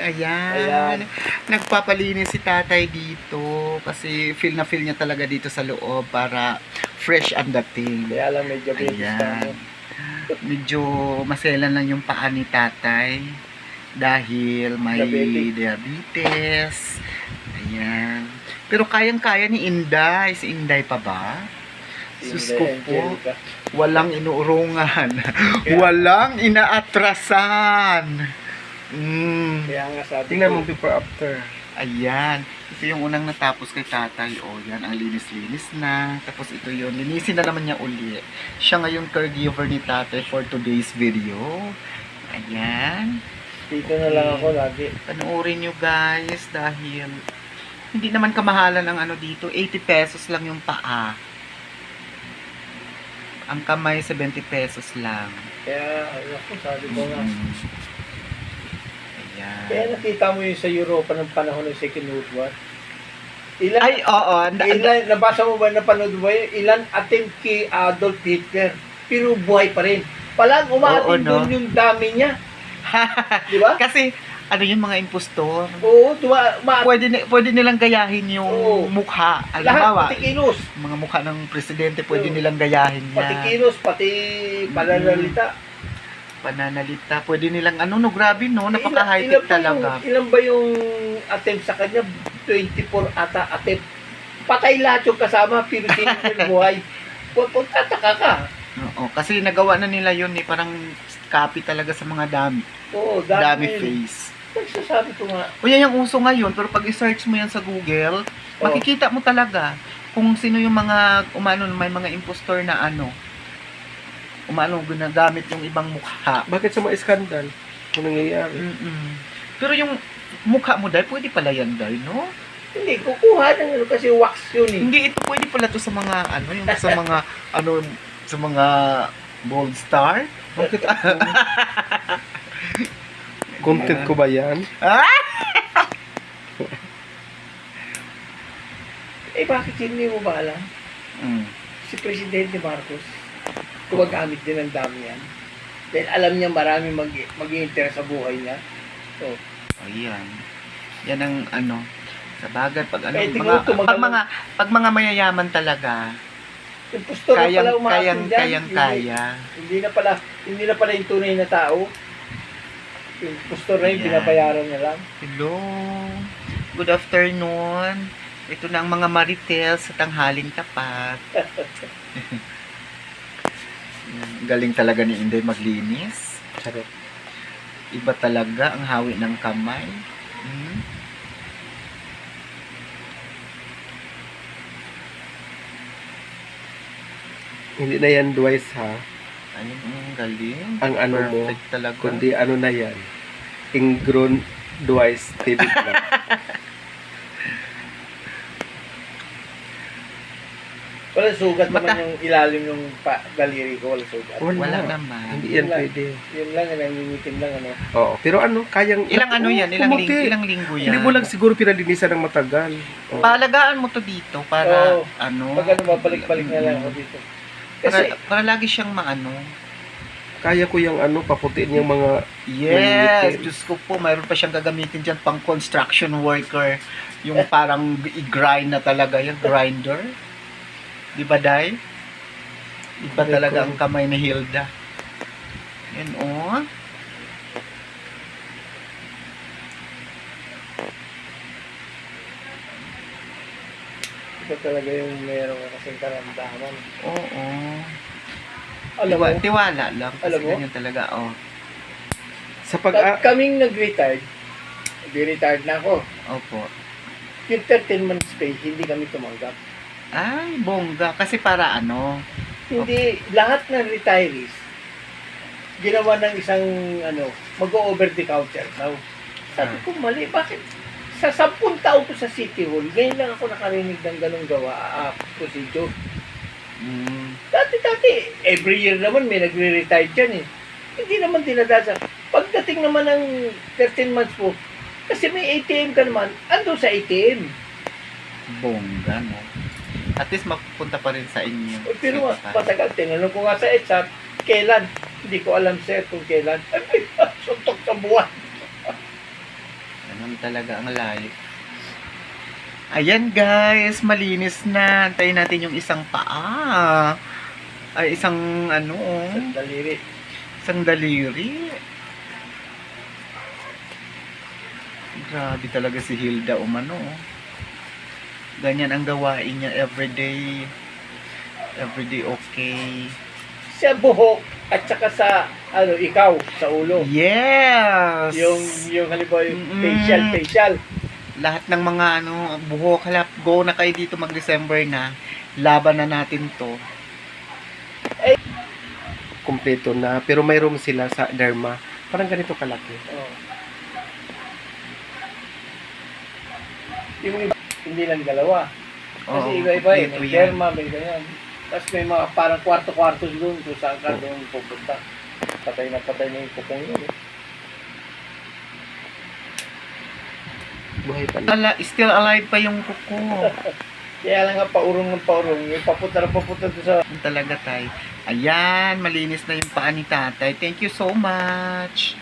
Ayan. Nagpapalinis si tatay dito kasi feel na feel niya talaga dito sa loob para fresh ang dating. Kaya lang medyo diabetes ka mo. Ayan. Medyo maselan lang yung paa ni tatay dahil may diabetes. Ayan. Pero kayang-kaya ni Inday. Si Inday pa ba? Sus ko po. Walang inuurungan. Walang inaatrasan. Kaya nga sabi Tingnan mo ko, before after. Ayan. Ito yung unang natapos kay tatay. O, yan. Ang linis-linis na. Tapos ito yun. Linisin na naman niya uli. Siya ngayon caregiver ni tatay for today's video. Ayan. dito na lang ako lagi. Panoorin nyo guys dahil hindi naman kamahalan ang ano dito. 80 pesos lang yung paa. Ang kamay 70 pesos lang. Kaya, ako, sabi ko nga. Ayan. Kaya nakita mo yung sa Europa ng panahon ng Second World War. Ilan, Ay, oo. ilan, nabasa mo ba, napanood mo ba yun? Ilan attempt kay Adolf Hitler, pero buhay pa rin. Palang umaatin Oo, no? doon yung dami niya. Di ba? Kasi, ano yung mga impostor? Oo, Pwede nilang gayahin yung Oo. mukha. lahat, Halimbawa, pati kilos. mga mukha ng presidente, pwede Oo. nilang gayahin Pati yan. kilos, pati pananalita. Pananalita. Pwede nilang, ano, no, grabe, no? Napaka-high-tech talaga. Ilan ba yung attempt sa kanya? 24 ata attempt. Patay lahat yung kasama, pero sinigil buhay. Kung tataka ka. Oo, kasi nagawa na nila yun, eh. Parang copy talaga sa mga dami. Oo, Dami yun. face. Nagsasabi ko nga. O yan yung uso ngayon, pero pag i-search mo yan sa Google, makikita mo talaga kung sino yung mga umano, may mga impostor na ano, umano ginagamit yung ibang mukha. Bakit sa mga skandal? Kung nangyayari? Pero yung mukha mo dahil, pwede pala yan dahil, no? Hindi, kukuha ng ano kasi wax yun eh. Hindi, ito pwede pala to sa mga, ano, yung sa mga, ano, sa mga Bold Star. Bakit? Content ko ba yan? Eh bakit hindi mo ba alam? Si Presidente Marcos, gumagamit din ng dami yan. Dahil alam niya marami mag-i-interest sa buhay niya. So, Ayan. Yan ang, ano, sa bagay, pag ano, Eh, tingnan mo, pag mga mayayaman talaga, yung postura pala umaatin dyan. kaya. Hindi na pala yung tunay na tao. Yung postura na yung Yan. binabayaran niya lang. Hello. Good afternoon. Ito na ang mga marites sa tanghaling tapat. Galing talaga ni Inday maglinis. Sarap. Iba talaga ang hawi ng kamay. Hindi na yan twice ha. Ayun, ang galing. Ang ano mo, Perfect talaga. kundi ano na yan. Ingrown twice TV lang. Wala sugat naman yung ilalim ng daliri ko. Wala sugat. Wala naman. Hindi yan Wala. pwede. Yun lang, nangingitim lang ano. Oo. Pero ano, kayang... Ilang ano yan? Kumuti. Ilang linggo yan? Hindi mo lang siguro pinalinisan ng matagal. Oo. Paalagaan mo to dito para Oo. ano? Pag ano, babalik-balik na lang ako dito. Kasi, Para lagi siyang maano. Kaya ko yung ano, paputiin yung mga... Yes, Mangitim. Diyos ko po, mayroon pa siyang gagamitin dyan pang construction worker. Yung parang i-grind na talaga yung grinder. Di ba, Day? Iba Ay, talaga ko. ang kamay ni Hilda. Yan, oh. ito talaga yung meron kasing karamdaman. Oo. Alam mo, Tiwala lang. Kasi Alam mo? ganyan talaga, oh. Sa pag... kaming nag-retired, nag-retired na ako. Opo. Yung 13 months pay, hindi kami tumanggap. Ay, bongga. Kasi para ano? Hindi, lahat ng retirees, ginawa ng isang, ano, mag-over the counter now. Sabi ko, mali, bakit? Sa 10 taon ko sa City Hall, ngayon lang ako nakarinig ng ganong gawa, procedure. Dati, every year naman may nagre-retire dyan eh. Hindi naman dinadasa. Pagdating naman ng 13 months po, kasi may ATM ka naman, ando sa ATM. Bongga, no? At least mapupunta pa rin sa inyo. Pero matagal, tinanong ko nga sa EDSA, kailan? Hindi ko alam sir kung kailan. Ay, suntok sa buwan. Ganun talaga ang life. Ayan guys, malinis na. Antayin natin yung isang paa. Ay, isang ano, Sa daliri. isang daliri. Grabe talaga si Hilda umano. Ganyan ang gawain niya everyday. Everyday okay. Sa buhok at saka sa ikaw sa ulo. Yes! Yung halimbawa yung Mm-mm. facial. Lahat ng mga buhok, halap, go na kayo dito mag-December na. Laban na natin to. Kompleto na. Pero may room sila sa derma. Parang ganito kalaki. Oh. Yung iba, hindi lang dalawa. Kasi Oo, iba-iba eh. kompleto May yan. derma, may ganyan. Tapos may mga parang kwarto-kwarto doon kung saan ka doon pupunta. Patay na yung pupong yun eh. Buhay pa na. Still alive pa yung kuko. Kaya lang nga paurong ng paurong. Yung papunta doon sa Talaga tay. Ayan, malinis na yung paa ni tatay. Thank you so much.